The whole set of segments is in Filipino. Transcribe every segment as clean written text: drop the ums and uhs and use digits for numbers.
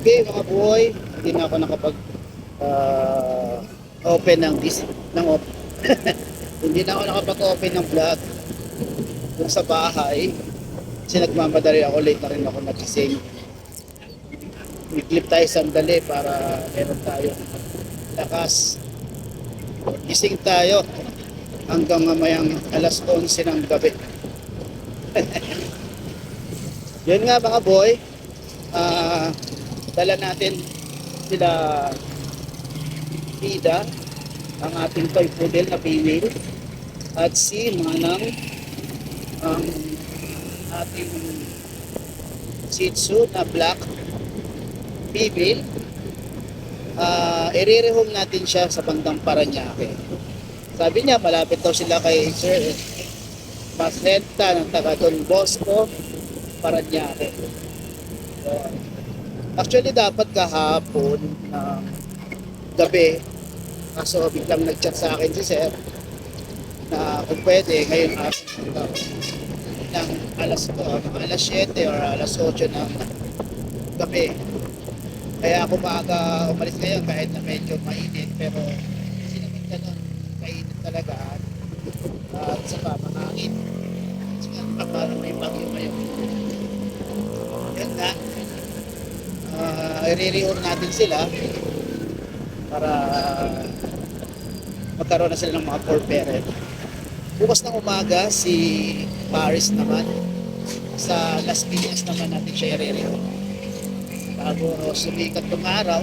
Okay mga boy, hindi na ako nakapag open hindi na ako nakapag-open ng vlog kung sa bahay kasi nagmamadali ako, late na rin ako nagising. I-clip tayo sandali para meron tayong lakas. Gising tayo hanggang mamayang alas 11 ng gabi. Yun nga mga boy, dala natin sila Ida, ang ating toy poodle na female, at si Manang, ang ating Shih Tzu na black female. I-rehome natin siya sa bandang Paranaque. Sabi niya malapit daw sila kay Sir Masrenta ng taga Don Bosco, Paranaque. So, actually dapat kahapon ng gabi, kaso biglang nag-chat sa akin si Sir na kung pwede ngayon ng alas 7 or alas 8 ng gabi. Kaya ako maaga umalis ngayon kahit na medyo mainit, pero kasi naman ganun, mainit talaga at saka mahangin. Kasi nga parang may bagyo ngayon. Yan nga, i-re-reorder natin sila para magkaroon na sila ng mga for parent. Bukas ng umaga si Paris naman, sa Las Piñas naman natin siya i-re-reorder bago sumikat ng araw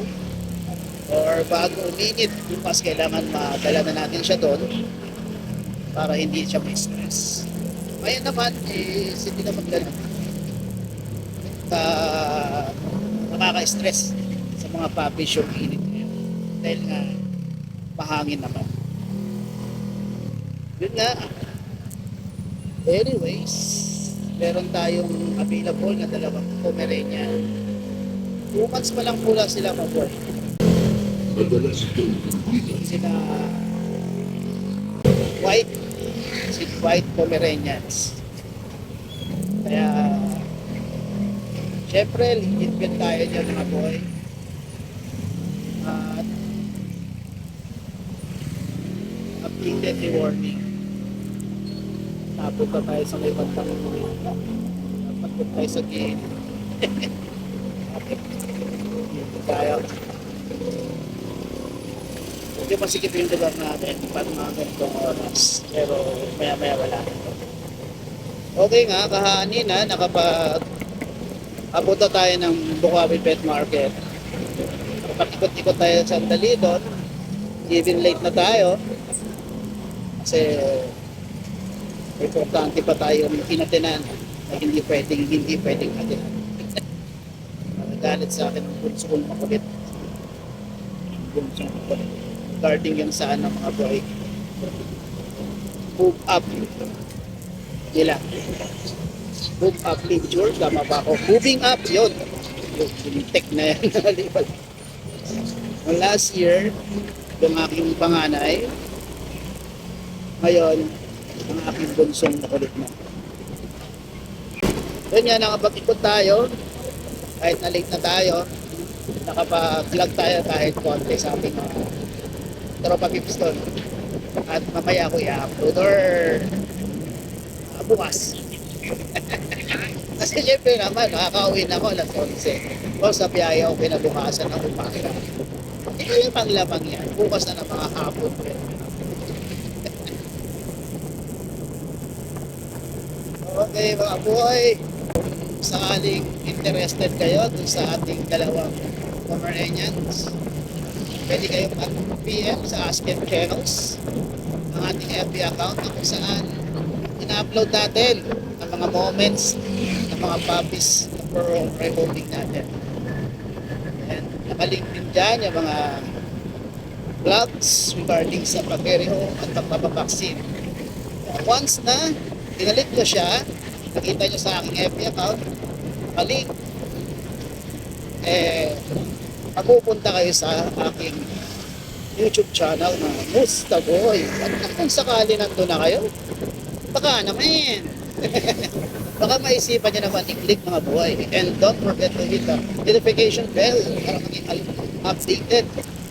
or bago uminit. Bukas kailangan madala na natin siya doon para hindi siya may stress. Ngayon naman hindi naman ganun nakaka-stress sa mga puppies yung init ngayon dahil nga mahangin naman. Yun nga, anyways, meron tayong available na dalawang Pomeranian. 2 months pa lang pula sila mabuhay. Sila white Pomeranians. Kaya syempre legit tayo dyan mga boy. At updated the warning. Tapos tayo sa may bantang tapos tayo sa gate. Tayo. Hindi masikip yung lugar natin pag mga ganitong oras. Pero maya wala na. Okay nga, kahanina nakapag-abot na tayo ng Bukawi Pet Market. Nakapag-ikot-ikot tayo sa sandali doon. Even late na tayo. Kasi importante pa tayong inatinan na hindi pwedeng atinan. Galit sa akin ng bunso kong makulit. Bunso kong makulit. Regarding yung saan ng mga boy. Move up. Nila. Move up picture. Tama ba ako? Moving up. Yun. Yung tech na yan. Last year, yung aking panganay. Ngayon, ang aking bunsong makulit na. Yun yan. Nakapag-ikot tayo. Kahit na late na tayo, nakapag-vlog tayo kahit konti sa ating tropa Pipston. At mamaya ako i-upload or bukas. Kasi syempre naman, nakaka-uwi na ako alas 11. O sa biyaya ako kinabukasan ng umaga. Lamang yan. Bukas na ng mga hapon. Okay mga boy, sakaling interested kayo dun sa ating dalawang Pomeranians, pwede kayong mag-PM sa Aspen Channels, ang ating FB account na kung saan ina-upload natin ang mga moments ng mga puppies na pre-holding natin. And nakalink din dyan yung mga vlogs regarding sa pag-reho at pagpapaksin. Once na pinalit ko siya, nakita nyo sa aking FB account, link, mapupunta kayo sa aking YouTube channel na Musta Boy. At kung sakali nandun na kayo, baka naman. baka maisipan nyo naman i-click mga boy. And don't forget to hit the notification bell para maging updated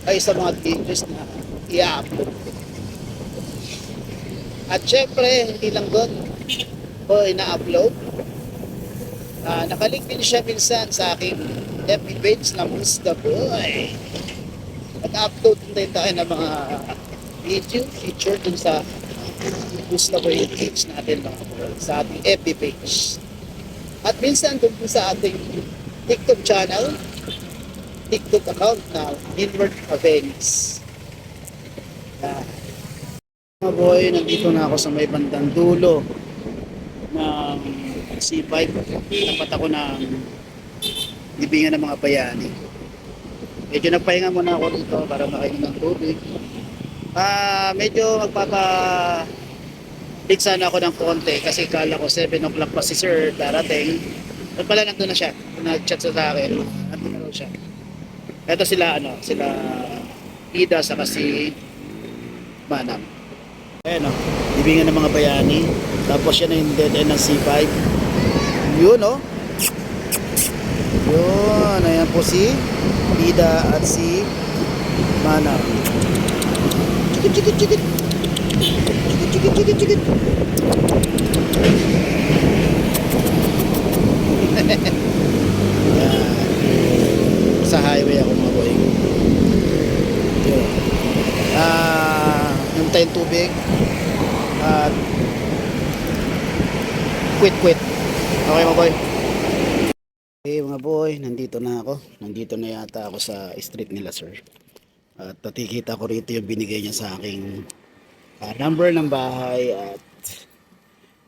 kayo sa mga videos na i-upload. At syempre, hindi lang doon ko ina-upload. Nakalink din siya minsan sa aking FB page na Musta Boy. Nag-upload din tayo ng mga video feature dun sa Musta Boy page natin mga boy, sa ating FB page. At minsan dun sa ating TikTok channel, TikTok account na Inward Avenis. Mga boy, nandito na ako sa may bandang dulo ng C5. Tapat ako ng libingan ng mga bayani. Medyo nagpahinga muna ako dito para makainom ng tubig. Medyo magpapabigsan ako ng konti kasi kala ko 7 o'clock pa si sir darating. At pala nandun na siya. Nag-chat sa akin. Nandun na raw siya. Ito sila sila Ida sa si Manam. Ayan libingan ng mga bayani. Tapos yan na yung dead end ng C5. Yun Yun, ayan po si Ida at si Manam. Chikit. Sa highway ako mga boy. Yun. Yung tayong tubig at quit. Okay mga boy. Okay mga boy, nandito na ako. Nandito na yata ako sa street nila sir. At nakikita ko rito yung binigay niya sa aking number ng bahay at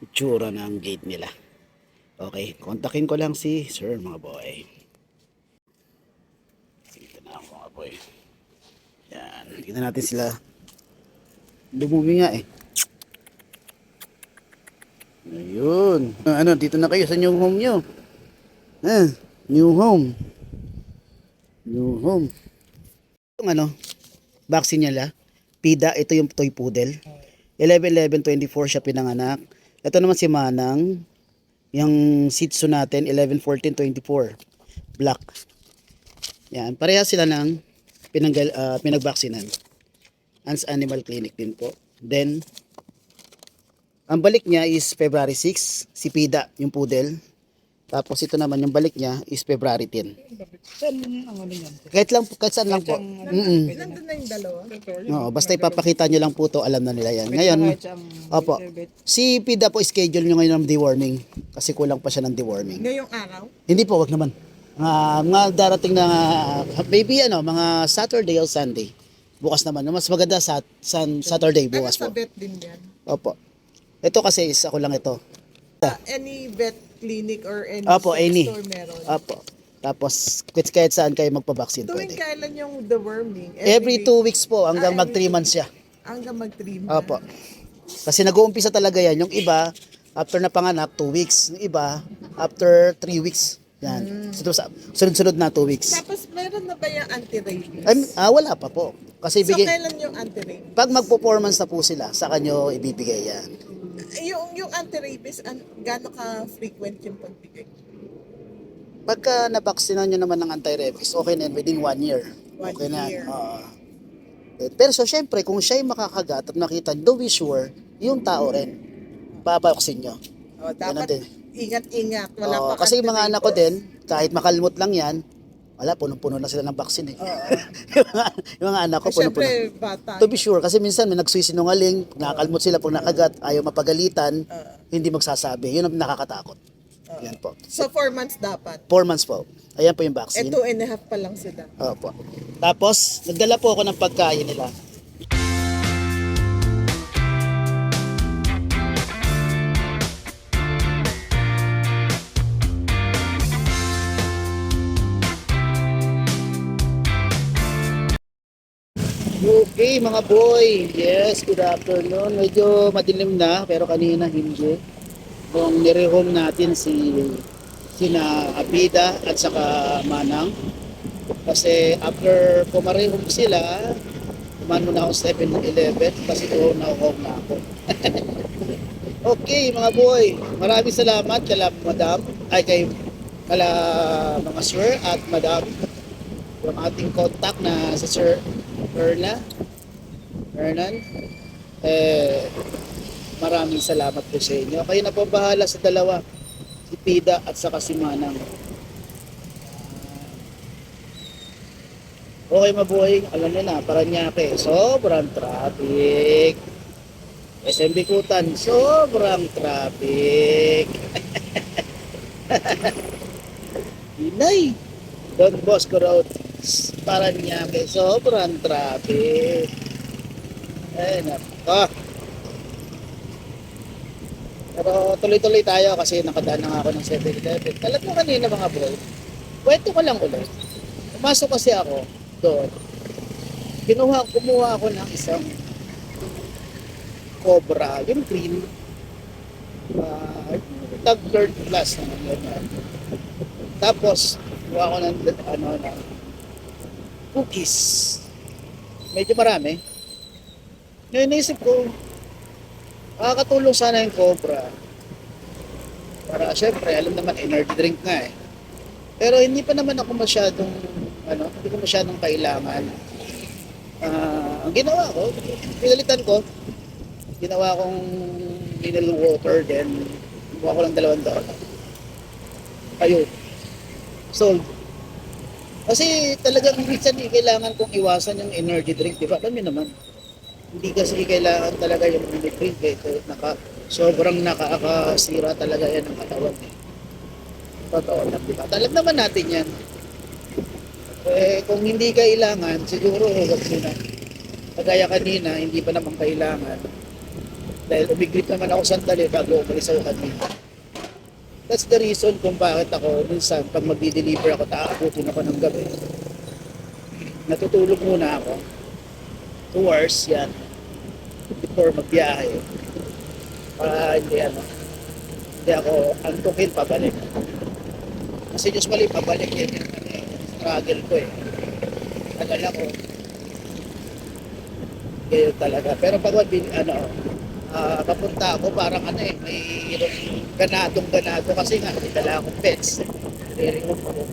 itsura ng gate nila. Okay, kontakin ko lang si sir mga boy. Dito na ako mga boy. Yan, tignan natin sila. Lumumi nga eh. Ayun. Dito na kayo sa new home nyo. New home. Yung vaccine niya PIDA, ito yung toy poodle. 11-11-24 siya pinanganak. Ito naman si Manang. Yung Shih Tzu natin, 11-14-24. Black. Yan, pareha sila ng pinagbaksinan. Ans Animal Clinic din po. Then, ang balik niya is February 6, si PIDA, yung poodle. Tapos ito naman yung balik niya is February 10. Saan ang ano yan? Kahit saan lang po. Nandun na yung dalawa? Oo, basta ipapakita nyo lang po to, alam na nila yan. Ngayon, opo, si PIDA po schedule nyo ngayon ng deworming kasi kulang pa siya ng deworming. Ngayong araw? Hindi po, wag naman. Mga darating na maybe mga Saturday or Sunday. Bukas naman. Mas maganda sa Saturday bukas Sa po. vet din yan? Opo. Ito kasi is ako lang ito. Any vet clinic or any Opo, any. store meron? Opo. Tapos kahit saan kayo magpa-vaccine Tuwing pwede. kailan yung deworming? Every 2 weeks po hanggang mag 3 months siya. Hanggang mag-3 months? Opo. Kasi nag-uumpisa talaga yan. Yung iba, after na panganak, 2 weeks. Yung iba, after 3 weeks. Yan. Sunod-sunod na 2 weeks. Tapos meron na ba yung anti-rabies? Wala pa po. Kasi So kailan yung anti-rabies? pag mag-performance na po sila, sa kanyo ibibigay yan. Yung anti-rabies, gaano ka-frequent yung pagbigay? Pagka nabaksinan nyo naman ng anti-rabies, okay na yan within 1 year. 1 Okay na. year. Pero so syempre, kung siya'y makakagat at makita, do be sure, yung tao rin, babaksin nyo. Dapat din. ingat-ingat. Wala pa Kasi yung mga anak ko din, kahit makalmot lang yan, wala, punong-puno na sila ng vaccine eh. yung mga anak ko, punong-puno. Siyempre, bata. To be sure, kasi minsan may nagsisinungaling, nakakalmot sila pag nakagat, ayaw mapagalitan, hindi magsasabi. Yun ang nakakatakot. Yan po. So 4 months dapat? 4 months po. Ayan po yung vaccine. 2.5 pa lang sila. Opo. Tapos, nagdala po ako ng pagkain nila. Okay mga boy, yes, good afternoon. Medyo madilim na pero kanina hindi. Kung nirehome natin sina Apida at saka Manang. Kasi after pumarehome sila, kuman muna ako 7-11 kasi doon na home na ako. Okay, mga boy. Maraming salamat kala madam, ay kala mga sir at madam. Yung ating contact na si Sir Erna, Hernan. Eh, maraming salamat po sa inyo. Kayo na po bahala sa dalawa, si Pida at saka si Manang. Okay mabuhay, alam niyo na, Paranaque, sobrang traffic. SMB Kutan, sobrang traffic. Inay, Don Bosco Road, Paranaque, sobrang traffic. Ay, nako. Pero tuloy-tuloy tayo kasi nakadaan na nga ako ng 7-Eleven. Alam mo kanina mga bro, kwento ko lang ulit. Pumasok kasi ako doon. Kumuha ako ng isang Cobra, yung green. Tag third class naman yun. Tapos, kumuha ako ng cookies. Medyo marami. Ngayon naisip ko, makakatulong sana yung Cobra. Para syempre, alam naman, energy drink nga eh. Pero hindi pa naman ako masyadong, hindi ko masyadong kailangan. Ang ginawa ko, pinalitan ko, ginawa kong mineral water, then kumuha ko lang $2. Ayun, sold. Kasi talagang minsan kailangan kong iwasan yung energy drink, di ba? Alam niyo naman, hindi kasi kailangan talaga yung energy drink eh. Sobrang nakakasira talaga yan ng katawan eh. Totoo lang, di ba? Alam naman natin yan. Eh, kung hindi kailangan, siguro huwag muna. Kagaya kanina, hindi pa naman kailangan. Dahil umigrip naman ako sandali bago umalis ako kanina. That's the reason kung bakit ako minsan pag magdi-deliver ako, taabutin ako ng gabi. Natutulog muna ako. 2 hours yan. Before magbiyahe. Para hindi ako antukin pabalik. Kasi usually pabalik yan yung struggle ko eh. Tagal ako. Kaya talaga. Pero pag papunta ako parang may ganado kasi nga, dala akong pets. Nire-remove ko.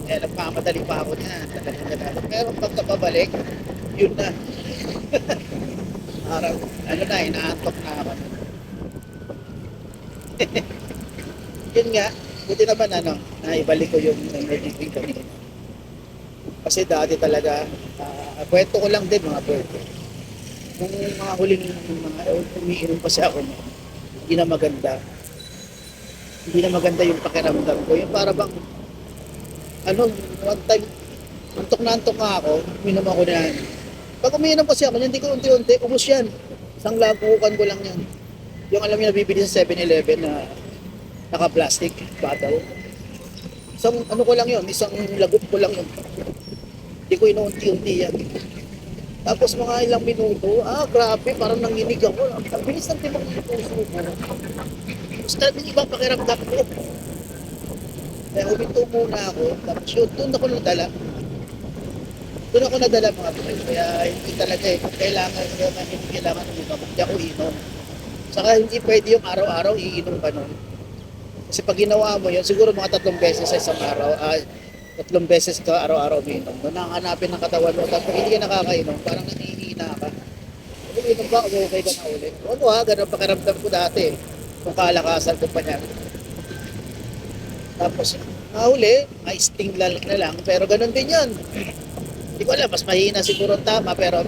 Kaya nagmamadali pa ako niya. Talagang ganado. Pero pagkapabalik, yun na. Parang, inaantok na ako. Yun nga, buti naman naibalik ko yung energy drink kanina. Kasi dati talaga, kwento ko lang din mga birthday. Nung mga huling umiinom kasi ako, hindi na maganda. Hindi na maganda yung pakiramdam ko. Yung para bang, one time, antok nga ako, uminom ako na yan. Pag umiinom kasi ako, hindi ko unti-unti, ubos yan. Isang lagukan ko lang yan. Yung alam niyo nabibili sa 7-Eleven na naka-plastic bottle. Isang ko lang yun, isang lagup ko lang yun. Hindi ko inuunti-unti yan. Tapos mga ilang minuto, grabe, parang nanginig ako. Ang bilis ng timang ng puso ko. Tapos talagang ibang pakiramdam ko. Kaya huminto muna ako, tapos yun, doon ako nadala. Mga boy. Kaya hindi talaga kung kailangan hindi kailangan uminom, hindi ako inom. Saka hindi pwede yung araw-araw iinom ka nun. Kasi pag ginawa mo yun, siguro mga 3 beses sa isang araw, 3 beses ka araw-araw uminom. Doon nakahanapin ng katawan mo. Tapos hindi ka nakakainom, parang nanghihina ka. Uminom ba, okay ka na ulit. Ganun pakiramdam ko dati. Kung kalakasan ko pa niya. Tapos, uli, may sting na lang. Pero ganun din yun. Hindi ko alam, mas mahina siguro tama. Pero,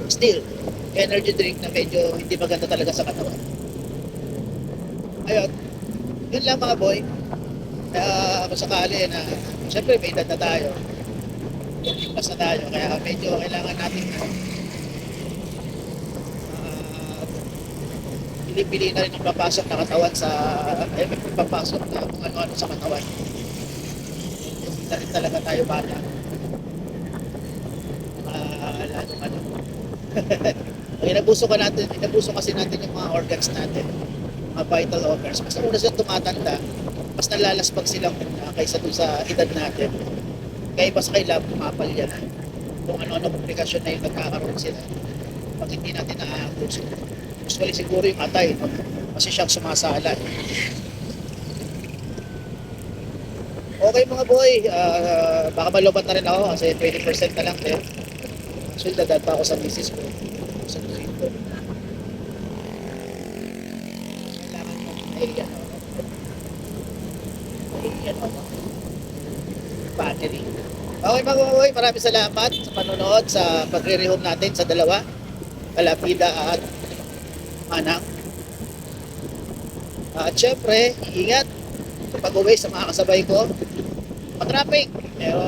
still, energy drink na medyo hindi maganda talaga sa katawan. Ayun. Yun lang mga boy. Kaya kung sakali na, syempre may edad na tayo. Ipas na tayo. Kaya medyo kailangan natin pili-pili na rin ang papasok na katawan sa papasok na kung ano-ano sa katawan. Hindi na rin talaga tayo bata. Inabuso kasi natin yung mga organs natin, mga vital organs. Mas una sila tumatanda, mas nalalaspag silang kaysa dun sa edad natin. Kaya iba sa kaila, pumapal yan. Kung ano-ano komplikasyon na yung nagkakaroon sila pag hindi natin na-abuso. Usually siguro yung atay, no? Kasi siyang sumasala. Okay mga boy, baka malobat na rin ako kasi 20% na lang din. Actually, dadaan pa ako sa misis ko. Sa dito. Kailangan mo battery. Okay mga boy, maraming salamat sa panonood sa pagre-rehome natin sa dalawa. Kalapida at Manang. At syempre, ingat pag uwi sa mga kasabay ko. Pa-traffic. Pero,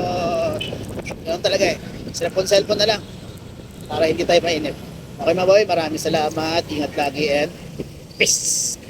yun talaga eh. Cellphone na lang para hindi tayo mainip. Okay mga boy, maraming salamat. Ingat lagi and peace!